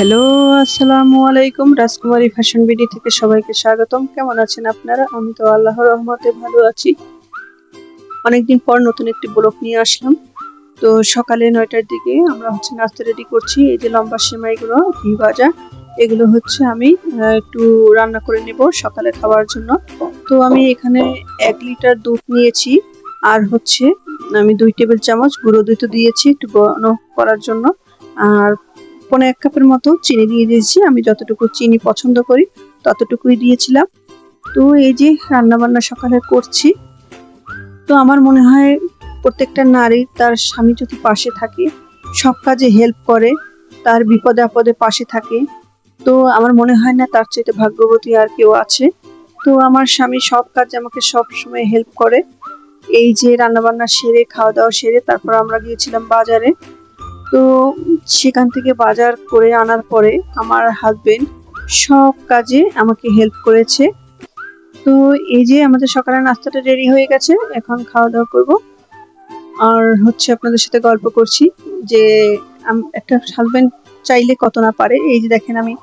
Hello, আসসালামু আলাইকুম। রাজকুমারী ফ্যাশন বিডি থেকে সবাইকে স্বাগতম। কেমন আছেন আপনারা? আমি তো আল্লাহর রহমতে ভালো আছি। অনেকদিন পর নতুন একটি ব্লগ নিয়ে আসলাম। তো সকালে 9টার দিকে আমরা নাস্তা রেডি করছি। এই যে লম্বা সেমাইগুলো ঘি ভাজা, এগুলো আমি একটু রান্না করে নেব সকালে খাওয়ার জন্য। তো আমি এখানে 1 লিটার দুধ নিয়েছি, আর আমি 2 টেবিল চামচ গুঁড়ো দুধ দিয়েছি একটু ঘন করার জন্য, আর 1.5 কাপের মতো চিনি দিয়ে দিয়েছি। আমি যতটুকু চিনি পছন্দ করি ততটুকুই দিয়েছিলাম। তো এই যে রান্না বান্না সকালে করছি। তো আমার মনে হয় প্রত্যেকটা নারী তার স্বামী যদি পাশে থাকে, সব কাজে হেল্প করে, তার বিপদে আপদে পাশে থাকে, তো আমার মনে হয় না তার চাইতে ভাগ্যবতী আর কেউ আছে। তো আমার স্বামী সব কাজে আমাকে সব সময় হেল্প করে। এই যে রান্না বান্না সেরে খাওয়া দাওয়া সেরে তারপর আমরা গিয়েছিলাম বাজারে। তো সেখান থেকে বাজার করে আনার পরে আমার হাজবেন্ড সব কাজে আমাকে হেল্প করেছে। তো এই যে আমাদের সকালের নাস্তাটা রেডি হয়ে গেছে, এখন খাওয়া দাওয়া করব। আর আপনাদের সাথে গল্প করছি যে একটা হাজবেন্ড চাইলে কত না পারে। এই যে দেখেন আমি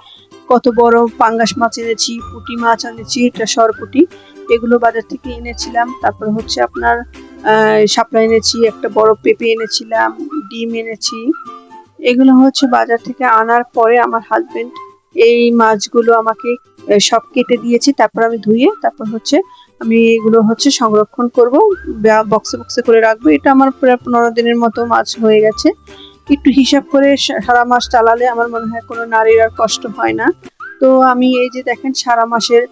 কত বড় পাঙ্গাস মাছ এনেছি, পুঁটি মাছ এনেছি, এটা সরপুঁটি, এগুলো বাজার থেকে এনেছিলাম। তারপর আপনার শাপলা এনেছি, একটা বড় পেঁপে এনেছিলাম, ডিম এনেছি। এগুলো বাজার থেকে আনার পরে আমার হাজবেন্ড এই মাছগুলো আমাকে সব কেটে দিয়েছি। তারপর আমি ধুয়ে তারপর আমি এগুলো সংরক্ষণ করব, বক্সে বক্সে করে রাখবো। এটা আমার প্রায় 15 দিনের মতো মাছ হয়ে গেছে। একটু হিসাব করে সারা মাস চালালে আমার মনে হয় কোনো নারীর আর কষ্ট হয় না। তো আমি এই যে দেখেন সারা মাসের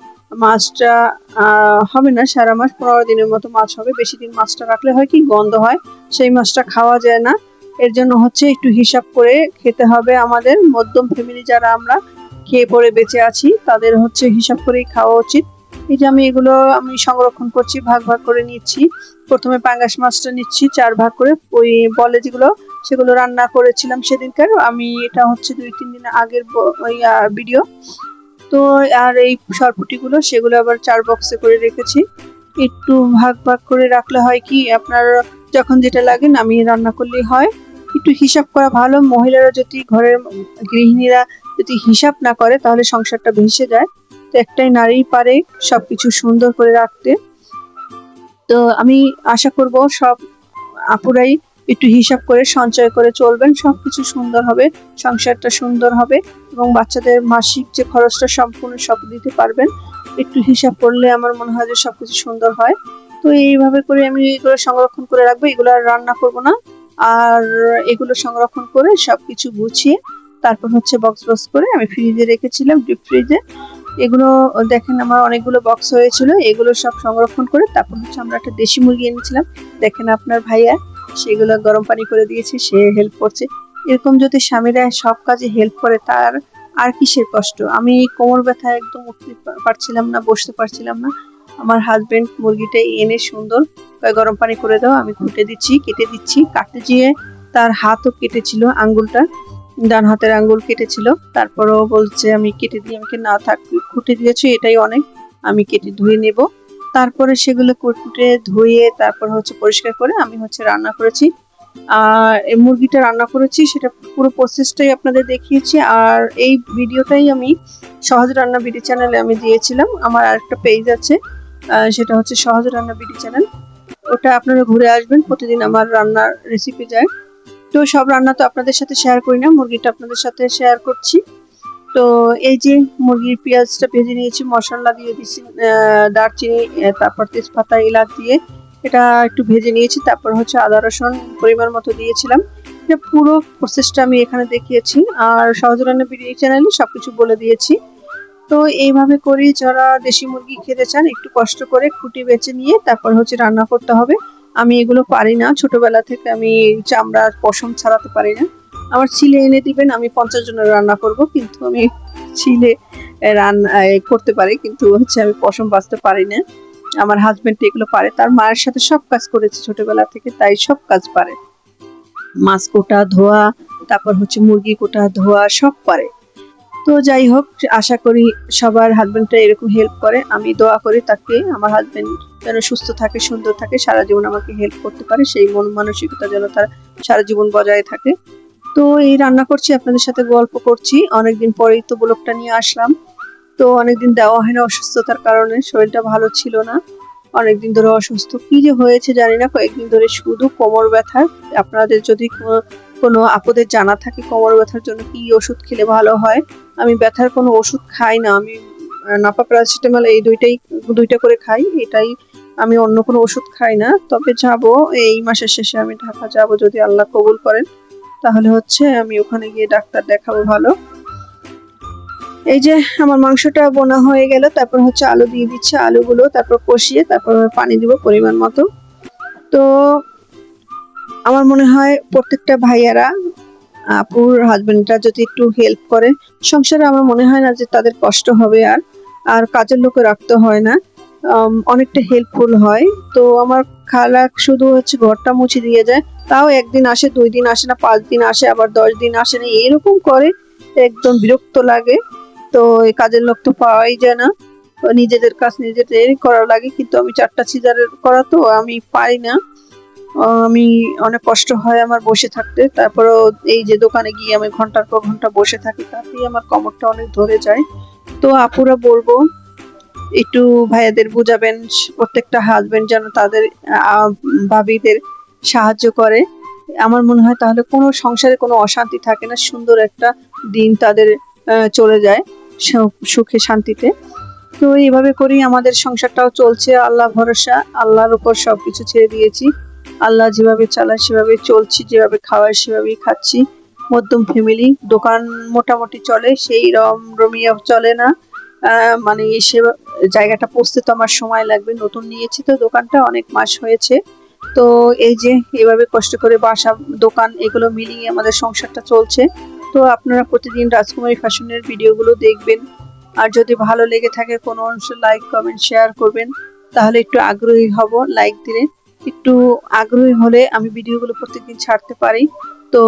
মাছটা হবে না, সারা মাস 15 দিনের মতো মাছ হবে। বেশি দিন মাছটা রাখলে হয় কি গন্ধ হয়, সেই মাছটা খাওয়া যায় না। এর জন্য একটু হিসাব করে খেতে হবে। আমাদের মধ্যম ফ্যামিলি যারা আমরা খেয়ে পরে বেঁচে আছি, তাদের হিসাব করেই খাওয়া উচিত। এই যে আমি এগুলো সংরক্ষণ করছি, ভাগ ভাগ করে নিচ্ছি। প্রথমে পাঙ্গাস মাছটা নিচ্ছি 4 ভাগ করে। ওই বলে যেগুলো, সেগুলো রান্না করেছিলাম সেদিনকার। আমি এটা 2-3 দিন আগের ওই ভিডিও। তো আর এই সরপুটিগুলো সেগুলো আবার 4 বক্সে করে রেখেছি। একটু ভাগ ভাগ করে রাখলে হয় কি আপনার যখন যেটা লাগে নামিয়ে রান্না করলেই হয়। একটু হিসাব করা ভালো। মহিলারা যদি ঘরের গৃহিণীরা যদি হিসাব না করে তাহলে সংসারটা ভেসে যায়। তো একটাই নারী পারে সবকিছু সুন্দর করে রাখতে। তো আমি আশা করব সব আপুরাই একটু হিসাব করে সঞ্চয় করে চলবেন, সবকিছু সুন্দর হবে, সংসারটা সুন্দর হবে এবং বাচ্চাদের মাসিক যে খরচটা সম্পূর্ণ সব দিতে পারবেন। একটু হিসাব করলে আমার মনে হয় যে সবকিছু সুন্দর হয়। তো এইভাবে করে আমি এগুলো সংরক্ষণ করে রাখবো, এগুলো আর রান্না করব না। আর এগুলো সংরক্ষণ করে সবকিছু গুছিয়ে তারপর বক্স বক্স করে আমি ফ্রিজে রেখেছিলাম, ডিপ ফ্রিজে। এগুলো দেখেন আমার অনেকগুলো বক্স হয়েছিল, এগুলো সব সংরক্ষণ করে তারপর আমরা একটা দেশি মুরগি এনেছিলাম। দেখেন আপনার ভাইয়া সেগুলো গরম পানি করে দিয়েছে, সে হেল্প করছে। এরকম যদি স্বামীরা সব কাজে হেল্প করে তার আর কিসের কষ্ট। আমি কোমর ব্যথা একদম উঠতে পারছিলাম না, বসতে পারছিলাম না। আমার হাজবেন্ড মুরগিটা এনে সুন্দর গরম পানি করে দাও, আমি ঘুটে দিচ্ছি, কেটে দিচ্ছি। কাটতে গিয়ে তার হাতও কেটেছিল, আঙ্গুলটা, ডান হাতের আঙ্গুল কেটেছিল। তারপরও বলছে আমি কেটে দিয়ে, আমাকে না থাক, খুঁটে দিয়েছি এটাই অনেক, আমি কেটে ধুয়ে নেব। তারপরে সেগুলো কুটে ধুয়ে তারপর পরিষ্কার করে আমি রান্না করেছি। আর এই মুরগিটা রান্না করেছি সেটা পুরো প্রসেসটাই আপনাদের দেখিয়েছি। আর এই ভিডিওটাই আমি সহজ রান্না বিডি চ্যানেলে আমি দিয়েছিলাম। আমার আরেকটা পেজ আছে, সেটা সহজ রান্না বিডি চ্যানেল। ওটা আপনারা ঘুরে আসবেন, প্রতিদিন আমার রান্নার রেসিপি যায়। তো সব রান্না তো আপনাদের সাথে শেয়ার করি না, মুরগিটা আপনাদের সাথে শেয়ার করছি। তো এই যে মুরগির পেঁয়াজটা ভেজে নিয়েছি, মশলা দিয়ে দিচ্ছি, দারচিনি, তারপর তেজপাতা, এলাচ দিয়ে এটা একটু ভেজে নিয়েছি। তারপর আদা রসুন পরিমাণ মতো দিয়েছিলাম। এটা পুরো প্রসেসটা আমি এখানে দেখিয়েছি, আর সহজ রান্না বিডি চ্যানেলে সবকিছু বলে দিয়েছি। তো এইভাবে করি, যারা দেশি মুরগি খেতে চান একটু কষ্ট করে খুঁটি বেছে নিয়ে তারপর রান্না করতে হবে। আমি এগুলো পারি না, ছোটবেলা থেকে আমি চামড়া পশম ছাড়াতে পারি না। আমার ছিলে এনে দিবেন, আমি 50 জনের রান্না করব, কিন্তু আমি ছিলে রান্না করতে পারি, কিন্তু আমি পশম বাঁচতে পারি না। আমার হাজবেন্ড এগুলো পারে, তার মায়ের সাথে সব কাজ করেছে ছোটবেলা থেকে, তাই সব কাজ পারে। মাছ কোটা, ধোয়া, তারপর মুরগি কোটা, ধোয়া, সব পারে। তো যাই হোক, আশা করি সবার হাজবেন্ডটা এরকম হেল্প করে। আমি দোয়া করি তাকে, আমার হাজবেন্ড যেন সুস্থ থাকে, সুন্দর থাকে, সারা জীবন আমাকে হেল্প করতে পারে, সেই মন মানসিকতা যেন তার সারা জীবন বজায় থাকে। তো এই রান্না করছি, আপনাদের সাথে গল্প করছি, অনেকদিন পরেই তো ব্লগটা নিয়ে আসলাম। তো অনেকদিন দেওয়া হয় না অসুস্থতার কারণে, শরীরটা ভালো ছিল না, অনেকদিন ধরে অসুস্থ, কি যে হয়েছে জানি না, কয়েকদিন ধরে শুধু কোমর ব্যথা। আপনাদের যদি কোনো আপদের জানা থাকে কোমর ব্যথার জন্য কি ওষুধ খেলে ভালো হয়, আমি ব্যথার কোনো ওষুধ খাই না, আমি নাপা প্যারাসিটামল এই দুইটা করে খাই, এটাই, আমি অন্য কোনো ওষুধ খাই না। তবে যাব এই মাসের শেষে, আমি ঢাকা যাব যদি আল্লাহ কবুল করেন, তাহলে হচ্ছে আমি ওখানে গিয়ে ডাক্তার দেখাবো ভালো। এই যে আমার মাংসটা বোনা হয়ে গেল, তারপর হচ্ছে আলু দিয়ে দিচ্ছে, আলুগুলো তারপর কষিয়ে তারপর পানি দিব পরিমাণ মতো। তো আমার মনে হয় প্রত্যেকটা ভাইয়ারা, আপুর হাজবেন্ডরা যদি একটু হেল্প করে সংসারে, আমার মনে হয় না যে তাদের কষ্ট হবে। আর আর কাজের লোকে রাখতে হয় না, অনেকটা হেল্পফুল হয়। তো আমার খালা শুধু হচ্ছে ঘরটা মুছে দিয়ে যায়, তাও একদিন আসে, 2 দিন আসে না, 5 দিন আসে, আবার 10 দিন আসে না, এরকম করে, একদম বিরক্ত লাগে। তো এই কাজের লোক তো পাওয়াই যায় না, তো নিজেদের কাজ নিজেদেরই করা লাগে, কিন্তু আমি 4টা সিজারের করা, তো আমি পারি না। আমি অনেক কষ্ট হয় আমার বসে থাকতে, তারপরেও এই যে দোকানে গিয়ে আমি ঘন্টার পর ঘন্টা বসে থাকি, তাতেই আমার কোমরটা অনেক ধরে যায়। তো আপুরা বলবো একটু ভাইয়াদের বুঝাবেন, প্রত্যেকটা হাজবেন্ড যেন তাদের আহ, ভাবিদের সাহায্য করে। আমার মনে হয় তাহলে কোনো সংসারে কোনো অশান্তি থাকে না, সুন্দর একটা দিন তাদের চলে যায় সুখে শান্তিতে। তো এইভাবে করেই আমাদের সংসারটাও চলছে, আল্লাহ ভরসা, আল্লাহর উপর সবকিছু ছেড়ে দিয়েছি। আল্লাহ যেভাবে চালায় সেভাবে চলছি, যেভাবে খাওয়ায় সেভাবেই খাচ্ছি। মধ্যম ফ্যামিলি, দোকান মোটামুটি চলে, সেই রমিয়া চলে না। মানে সে জায়গাটা পৌঁছতে তো আমার সময় লাগবে, নতুন নিয়েছি তো দোকানটা, অনেক মাস হয়েছে। তো এই যে এভাবে কষ্ট করে বাসা, দোকান এগুলো মিলিয়ে আমাদের সংসারটা চলছে। তো আপনারা প্রতিদিন রাজকুমারী ফ্যাশনের ভিডিওগুলো দেখবেন, আর যদি ভালো লেগে থাকে কোনো অংশ লাইক কমেন্ট শেয়ার করবেন, তাহলে একটু আগ্রহী হব। লাইক দিলে একটু আগ্রহী হলে আমি ভিডিওগুলো প্রত্যেকদিন ছাড়তে পারি। তো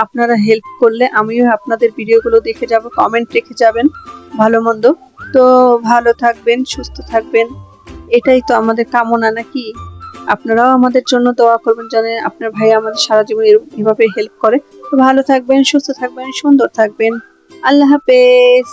আপনারা হেল্প করলে আমিও আপনাদের ভিডিওগুলো দেখে যাব, কমেন্ট রেখে যাবেন ভালো মন্দ। তো ভালো থাকবেন, সুস্থ থাকবেন, এটাই তো আমাদের কামনা নাকি? আপনারাও আমাদের জন্য দোয়া করবেন যেন আপনার ভাই আমাদের সারা জীবন এভাবে হেল্প করে। তো ভালো থাকবেন, সুস্থ থাকবেন, সুন্দর থাকবেন। আল্লাহ হাফেজ।